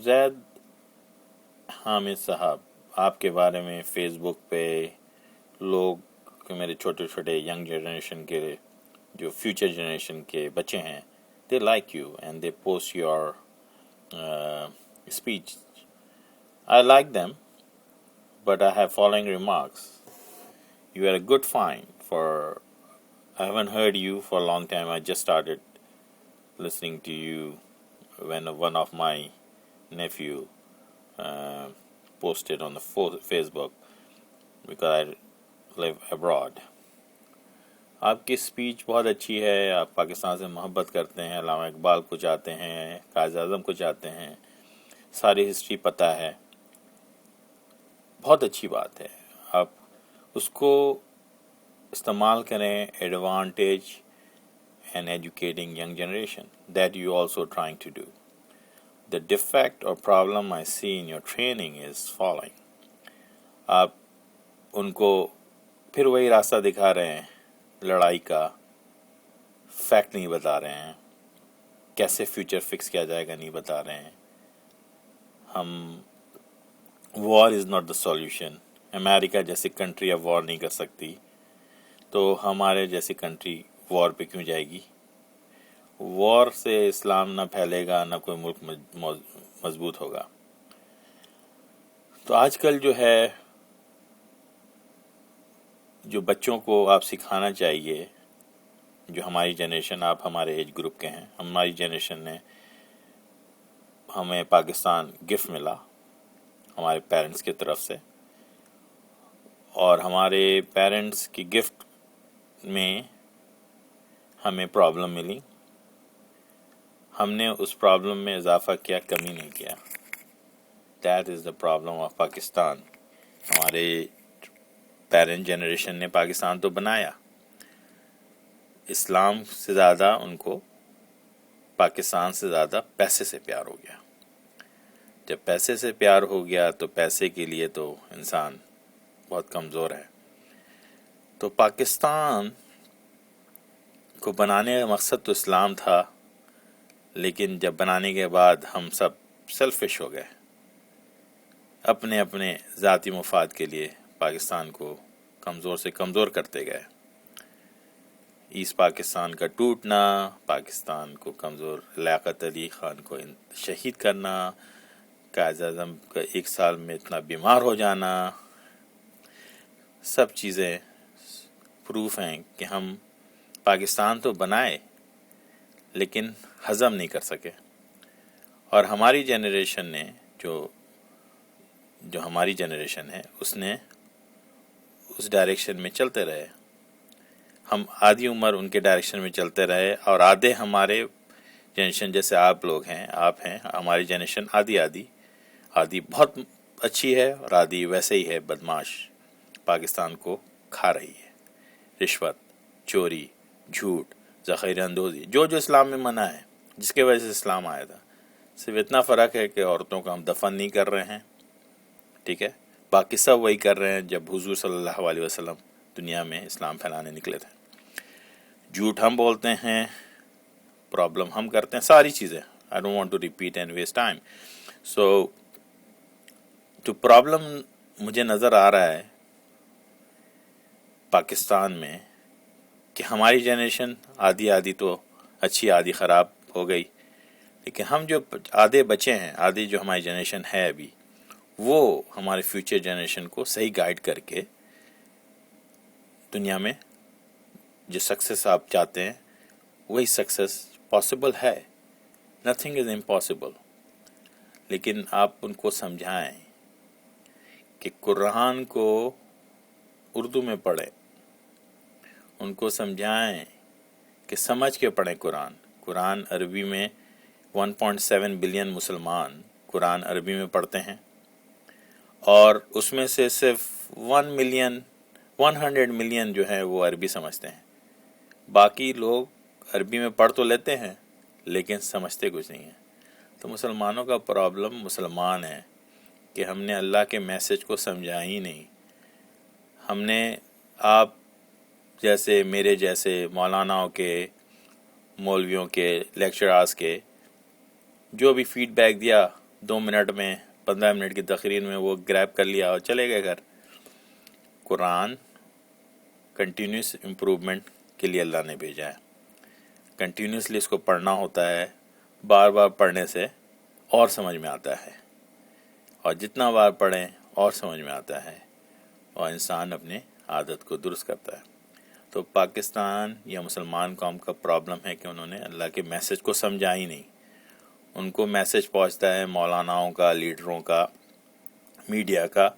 زید حامد صاحب، آپ کے بارے میں فیس بک پہ لوگ، میرے چھوٹے چھوٹے ینگ جنریشن کے جو فیوچر جنریشن کے بچے ہیں، they like you and they post your speech. I like them, but I have following remarks. You are a good find for. I haven't heard you for a long time. I just started listening to you when one of my nephew posted on the Facebook because I live abroad. آپ کی speech بہت اچھی ہے. آپ پاکستان سے محبت کرتے ہیں، علامہ اقبال کو چاہتے ہیں، قائد اعظم کو چاہتے ہیں، ساری ہسٹری پتہ ہے. بہت اچھی بات ہے. آپ اس کو استعمال کریں advantage and educating young generation. That you also trying to do. The defect or problem I see in your training is following. آپ ان کو پھر وہی راستہ دکھا رہے ہیں لڑائی کا، فیکٹ نہیں بتا رہے ہیں، کیسے فیوچر فکس کیا جائے گا نہیں بتا رہے ہیں. وار از ناٹ دا سولوشن. امریکہ جیسی کنٹری اب وار نہیں کر سکتی، تو ہمارے جیسی کنٹری وار پہ کیوں جائے گی؟ وار سے اسلام نہ پھیلے گا، نہ کوئی ملک مضبوط ہوگا. تو آج کل جو ہے، جو بچوں کو آپ سکھانا چاہیے، جو ہماری جنریشن، آپ ہمارے ایج گروپ کے ہیں، ہماری جنریشن نے، ہمیں پاکستان گفٹ ملا ہمارے پیرنٹس کی طرف سے، اور ہمارے پیرنٹس کی گفٹ میں ہمیں پرابلم ملی. ہم نے اس پرابلم میں اضافہ کیا، کمی نہیں کیا. That is the problem of Pakistan. ہمارے پیرنٹ جنریشن نے پاکستان تو بنایا، اسلام سے زیادہ ان کو پاکستان سے زیادہ پیسے سے پیار ہو گیا. جب پیسے سے پیار ہو گیا تو پیسے کے لیے تو انسان بہت کمزور ہے. تو پاکستان کو بنانے کا مقصد تو اسلام تھا، لیکن جب بنانے کے بعد ہم سب سیلفش ہو گئے، اپنے اپنے ذاتی مفاد کے لیے پاکستان کو کمزور سے کمزور کرتے گئے. ایسٹ پاکستان کا ٹوٹنا، پاکستان کو کمزور، لیاقت علی خان کو شہید کرنا، قائد اعظم کا 1 سال میں اتنا بیمار ہو جانا، سب چیزیں پروف ہیں کہ ہم پاکستان تو بنائے لیکن ہضم نہیں کر سکے. اور ہماری جنریشن نے جو ہماری جنریشن ہے، اس نے اس ڈائریکشن میں چلتے رہے. ہم آدھی عمر ان کے ڈائریکشن میں چلتے رہے، اور آدھے ہمارے جنریشن جیسے آپ لوگ ہیں، آپ ہیں، ہماری جنریشن آدھی بہت اچھی ہے اور آدھی ویسے ہی ہے، بدماش، پاکستان کو کھا رہی ہے. رشوت، چوری، جھوٹ، ذخیرہ اندوزی، جو اسلام میں منع ہے، جس کی وجہ سے اسلام آیا تھا. صرف اتنا فرق ہے کہ عورتوں کا ہم دفن نہیں کر رہے ہیں، ٹھیک ہے، باقی سب وہی کر رہے ہیں جب حضور صلی اللہ علیہ وسلم دنیا میں اسلام پھیلانے نکلے تھے. جھوٹ ہم بولتے ہیں، پرابلم ہم کرتے ہیں، ساری چیزیں. I don't want to repeat and waste time. تو پرابلم مجھے نظر آ رہا ہے پاکستان میں کہ ہماری جنریشن آدھی تو اچھی، آدھی خراب ہو گئی، لیکن ہم جو آدھے بچے ہیں، آدھی جو ہماری جنریشن ہے ابھی، وہ ہمارے فیوچر جنریشن کو صحیح گائیڈ کر کے دنیا میں جو سکسیس آپ چاہتے ہیں وہی سکسیس پاسبل ہے. Nothing is impossible. لیکن آپ ان کو سمجھائیں کہ قرآن کو اردو میں پڑھیں، ان کو سمجھائیں کہ سمجھ کے پڑھیں. قرآن عربی میں 1.7 بلین مسلمان قرآن عربی میں پڑھتے ہیں، اور اس میں سے صرف 100 ملین جو ہیں وہ عربی سمجھتے ہیں. باقی لوگ عربی میں پڑھ تو لیتے ہیں لیکن سمجھتے کچھ نہیں ہیں. تو مسلمانوں کا پرابلم مسلمان ہے کہ ہم نے اللہ کے میسج کو سمجھا ہی نہیں. ہم نے آپ جیسے، میرے جیسے مولاناؤں کے، مولویوں کے، لیکچرارز کے جو بھی فیڈ بیک دیا 2 منٹ میں 15 منٹ کی تقریر میں وہ گریب کر لیا اور چلے گئے گھر. قرآن کنٹینیوس امپروومنٹ کے لیے اللہ نے بھیجا ہے. کنٹینیوسلی اس کو پڑھنا ہوتا ہے. بار بار پڑھنے سے اور سمجھ میں آتا ہے, اور جتنا بار پڑھیں اور سمجھ میں آتا ہے, اور انسان اپنے عادت کو درست کرتا ہے. تو پاکستان یا مسلمان قوم کا پرابلم ہے کہ انہوں نے اللہ کے میسج کو سمجھا ہی نہیں. ان کو میسج پہنچتا ہے مولاناؤں کا, لیڈروں کا, میڈیا کا,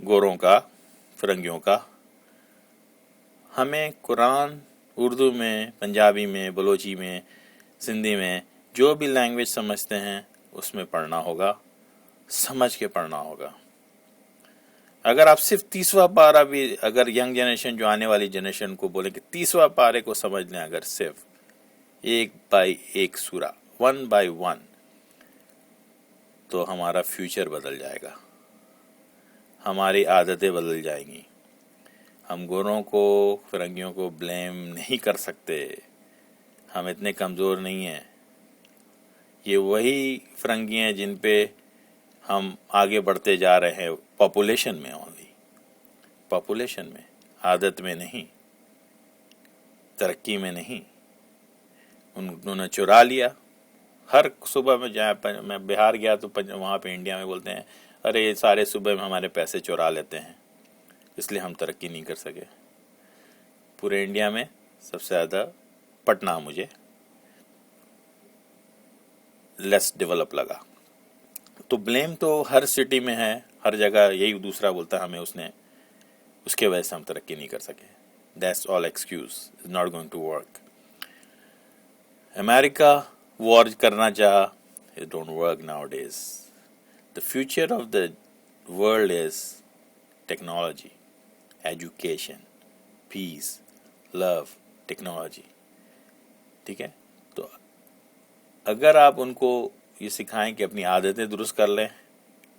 گوروں کا, فرنگیوں کا. ہمیں قرآن اردو میں, پنجابی میں, بلوچی میں, سندھی میں, جو بھی لینگویج سمجھتے ہیں اس میں پڑھنا ہوگا, سمجھ کے پڑھنا ہوگا. اگر آپ صرف 30واں پارہ بھی, اگر ینگ جنریشن جو آنے والی جنریشن کو بولیں کہ 30واں پارے کو سمجھ لیں, اگر صرف 1 سورہ 1 بائی 1, تو ہمارا فیوچر بدل جائے گا, ہماری عادتیں بدل جائیں گی. ہم گوروں کو, فرنگیوں کو بلیم نہیں کر سکتے, ہم اتنے کمزور نہیں ہیں. یہ وہی فرنگی ہیں جن پہ ہم آگے بڑھتے جا رہے ہیں پاپولیشن میں, اونلی پاپولیشن میں, عادت میں نہیں, ترقی میں نہیں. انہوں نے چرا لیا. ہر صبح میں جہاں میں بہار گیا تو وہاں پہ انڈیا میں بولتے ہیں ارے یہ سارے صبح میں ہمارے پیسے چرا لیتے ہیں, اس لیے ہم ترقی نہیں کر سکے. پورے انڈیا میں سب سے زیادہ پٹنہ مجھے لیس ڈیولپ لگا. تو بلیم تو ہر سٹی میں ہے, ہر جگہ یہی دوسرا بولتا ہے ہمیں اس کے وجہ سے ہم ترقی نہیں کر سکے. That's all excuse. It's not going to work. امریکہ وار کرنا چاہا, it don't work nowadays. The future of the world is technology, education, peace, love, technology. ٹھیک ہے, تو اگر آپ ان کو یہ سکھائیں کہ اپنی عادتیں درست کر لیں,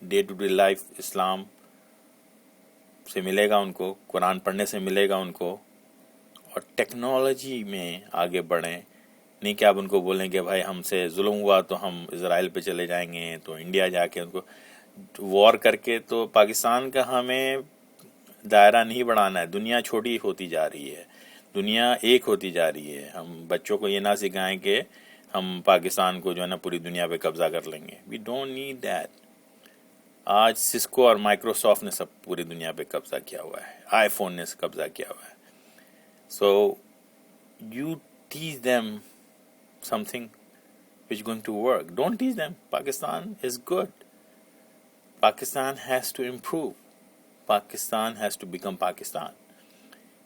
ڈے ٹو ڈے لائف اسلام سے ملے گا ان کو, قرآن پڑھنے سے ملے گا ان کو, اور ٹیکنالوجی میں آگے بڑھیں. نہیں کہ آپ ان کو بولیں کہ بھائی ہم سے ظلم ہوا تو ہم اسرائیل پہ چلے جائیں گے, تو انڈیا جا کے ان کو وار کر کے. تو پاکستان کا ہمیں دائرہ نہیں بڑھانا ہے. دنیا چھوٹی ہوتی جا رہی ہے, دنیا ایک ہوتی جا رہی ہے. ہم بچوں کو یہ نہ سکھائیں کہ ہم پاکستان کو جو ہے نا پوری دنیا پہ قبضہ کر لیں گے. We don't need that. آج سسکو اور مائکروسافٹ نے سب پوری دنیا پہ قبضہ کیا ہوا ہے, آئی فون نے قبضہ کیا ہوا ہے. So you teach them something which is going to work. Don't teach them. Pakistan is good. Pakistan has to improve. Pakistan has to become Pakistan.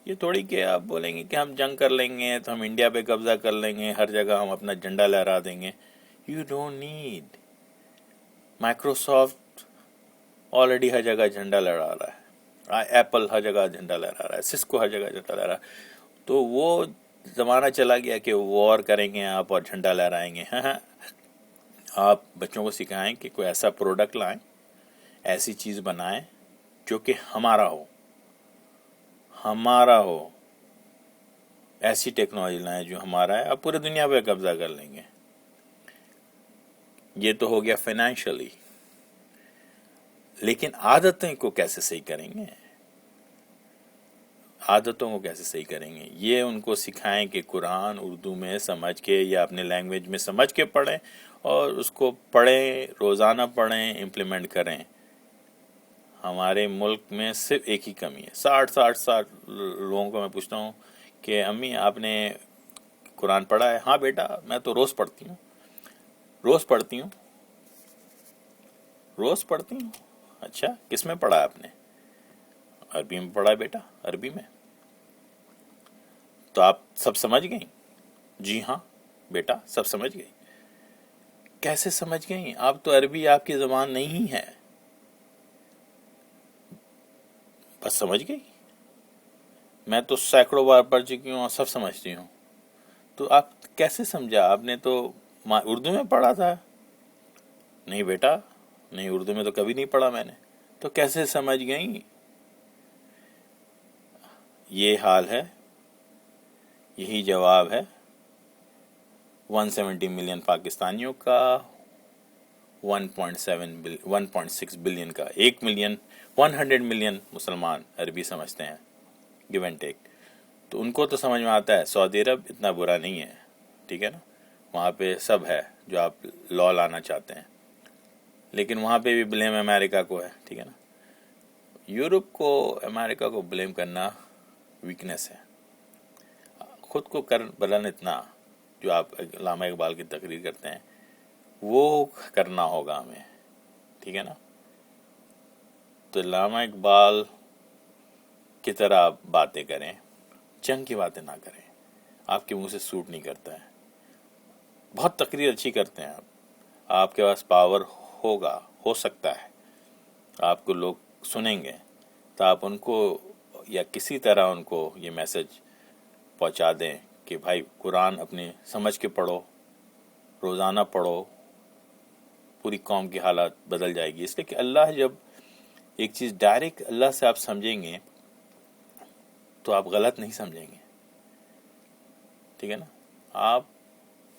یہ تھوڑی کہ آپ بولیں گے کہ ہم جنگ کر لیں گے تو ہم انڈیا پہ قبضہ کر لیں گے, ہر جگہ ہم اپنا جھنڈا لہرا دیں گے. You don't need. Microsoft already ہر جگہ جھنڈا لہرا رہا ہے, ایپل ہر جگہ جھنڈا لہرا رہا ہے, سسکو ہر جگہ جھنڈا لہرا رہا ہے. تو وہ زمانہ چلا گیا کہ وار کریں گے آپ اور جھنڈا لہرائیں گے. آپ بچوں کو سکھائیں کہ کوئی ایسا پروڈکٹ لائیں, ایسی چیز بنائیں جو کہ ہمارا ہو, ایسی ٹیکنالوجی لائیں جو ہمارا ہے. آپ پورے دنیا پہ قبضہ کر لیں گے. یہ تو ہو گیا فائنینشلی, لیکن عادتیں کو کیسے صحیح کریں گے, عادتوں کو کیسے صحیح کریں گے. یہ ان کو سکھائیں کہ قرآن اردو میں سمجھ کے یا اپنے لینگویج میں سمجھ کے پڑھیں, اور اس کو پڑھیں, روزانہ پڑھیں, امپلیمنٹ کریں. ہمارے ملک میں صرف ایک ہی کمی ہے. 60 لوگوں کو میں پوچھتا ہوں کہ امی آپ نے قرآن پڑھا ہے؟ ہاں بیٹا میں تو روز پڑھتی ہوں. اچھا کس میں پڑھا آپ نے؟ عربی میں پڑھا ہے بیٹا, عربی میں. تو آپ سب سمجھ گئیں؟ جی ہاں بیٹا سب سمجھ گئی. کیسے سمجھ گئیں؟ آپ تو عربی آپ کی زبان نہیں ہے, بس سمجھ گئی. میں تو سینکڑوں بار پڑھ چکی ہوں اور سب سمجھتی ہوں. تو آپ کیسے سمجھا؟ آپ نے تو اردو میں پڑھا تھا. نہیں بیٹا نہیں, اردو میں تو کبھی نہیں پڑھا میں نے. تو کیسے سمجھ گئیں؟ یہ حال ہے, یہی جواب ہے 170 ملین پاکستانیوں کا, 1.6 بلین کا 100 ملین مسلمان عربی سمجھتے ہیں گیو اینڈ ٹیک. تو ان کو تو سمجھ میں آتا ہے سعودی عرب اتنا برا نہیں ہے, ٹھیک ہے نا, وہاں پہ سب ہے جو آپ لا لانا چاہتے ہیں, لیکن وہاں پہ بھی بلیم امریکہ کو ہے, ٹھیک ہے نا. یورپ کو امریکہ کو بلیم کرنا ویکنیس ہے, خود کو کر بلن اتنا جو آپ علامہ اقبال کی تقریر کرتے ہیں وہ کرنا ہوگا ہمیں, ٹھیک ہے نا. تو علامہ اقبال کی طرح آپ باتیں کریں, جنگ کی باتیں نہ کریں, آپ کے منہ سے سوٹ نہیں کرتا ہے. بہت تقریر اچھی کرتے ہیں آپ کے پاس پاور ہوگا, ہو سکتا ہے آپ کو لوگ سنیں گے, تو آپ ان کو یا کسی طرح ان کو یہ میسج پہنچا دیں کہ بھائی قرآن اپنی سمجھ کے پڑھو, روزانہ پڑھو, پوری قوم کی حالات بدل جائے گی. اس لیے کہ اللہ جب ایک چیز ڈائریکٹ اللہ سے آپ سمجھیں گے تو آپ غلط نہیں سمجھیں گے, ٹھیک ہے نا, آپ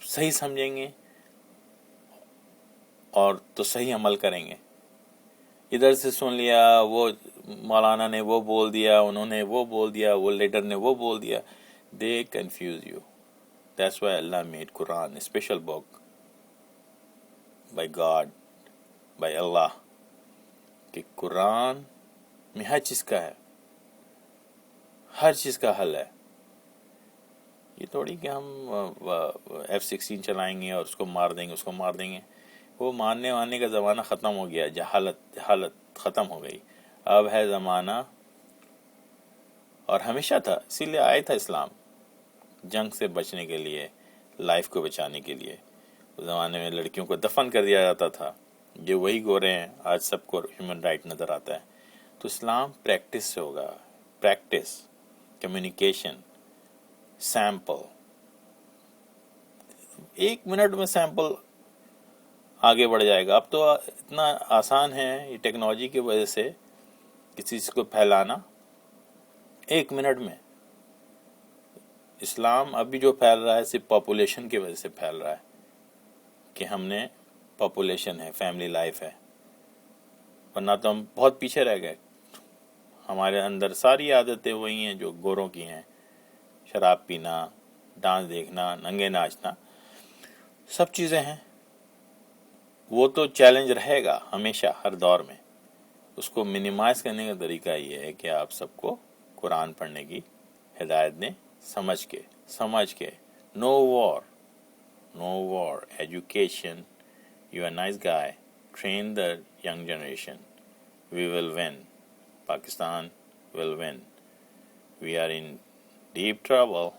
صحیح سمجھیں گے اور تو صحیح عمل کریں گے. ادھر سے سن لیا, وہ مولانا نے وہ بول دیا, انہوں نے وہ بول دیا, وہ لیڈر نے وہ بول دیا, they confuse you. That's why Allah made Quran a special book by God, by Allah, کہ قرآن میں ہر چیز کا ہے, ہر چیز کا حل ہے. یہ تھوڑی کہ ہم F-16 چلائیں گے اور اس کو مار دیں گے, اس کو مار دیں گے. وہ مارنے کا زمانہ ختم ہو گیا, جہالت ختم ہو گئی. اب ہے زمانہ, اور ہمیشہ تھا, اسی لیے آیا تھا اسلام, جنگ سے بچنے کے لیے, لائف کو بچانے کے لیے. اس زمانے میں لڑکیوں کو دفن کر دیا جاتا تھا, یہ وہی گورے ہیں, آج سب کو ہیومن رائٹ نظر آتا ہے. تو اسلام پریکٹس سے ہوگا, پریکٹس, کمیونیکیشن, سیمپل. 1 منٹ میں سیمپل آگے بڑھ جائے گا. اب تو اتنا آسان ہے یہ ٹیکنالوجی کی وجہ سے کسی چیز کو پھیلانا 1 منٹ میں. اسلام ابھی جو پھیل رہا ہے صرف پاپولیشن کی وجہ سے پھیل رہا ہے کہ ہم نے پاپولیشن ہے, فیملی لائف ہے, ورنہ تو ہم بہت پیچھے رہ گئے. ہمارے اندر ساری عادتیں وہی ہیں جو گوروں کی ہیں, شراب پینا, ڈانس دیکھنا, ننگے ناچنا, سب چیزیں ہیں. وہ تو چیلنج رہے گا ہمیشہ ہر دور میں. اس کو منیمائز کرنے کا طریقہ یہ ہے کہ آپ سب کو قرآن پڑھنے کی ہدایت دیں, سمجھ کے. No war, education. You are nice guy, train the young generation. We will win, Pakistan will win. We are in deep trouble.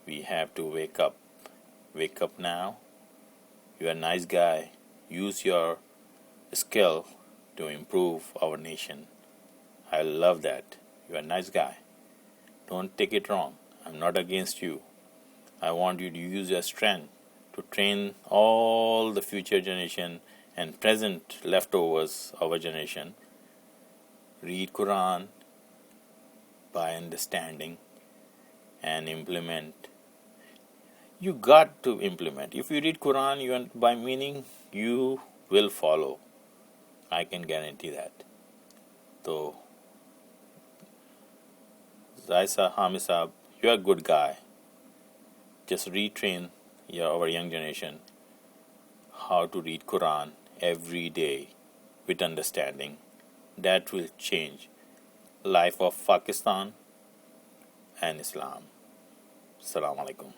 We have to wake up now. You are a nice guy. Use your skill to improve our nation. I love that. You are a nice guy. Don't take it wrong. I'm not against you. I want you to use your strength to train all the future generation and present leftovers of our generation. Read Quran by understanding and implement. You got to implement. If you read Quran, by meaning you will follow. I can guarantee that. So, Zaisa Hamid Saab, you are a good guy. Just retrain our young generation how to read Quran every day with understanding. That will change life of Pakistan and Islam. Assalamu alaikum.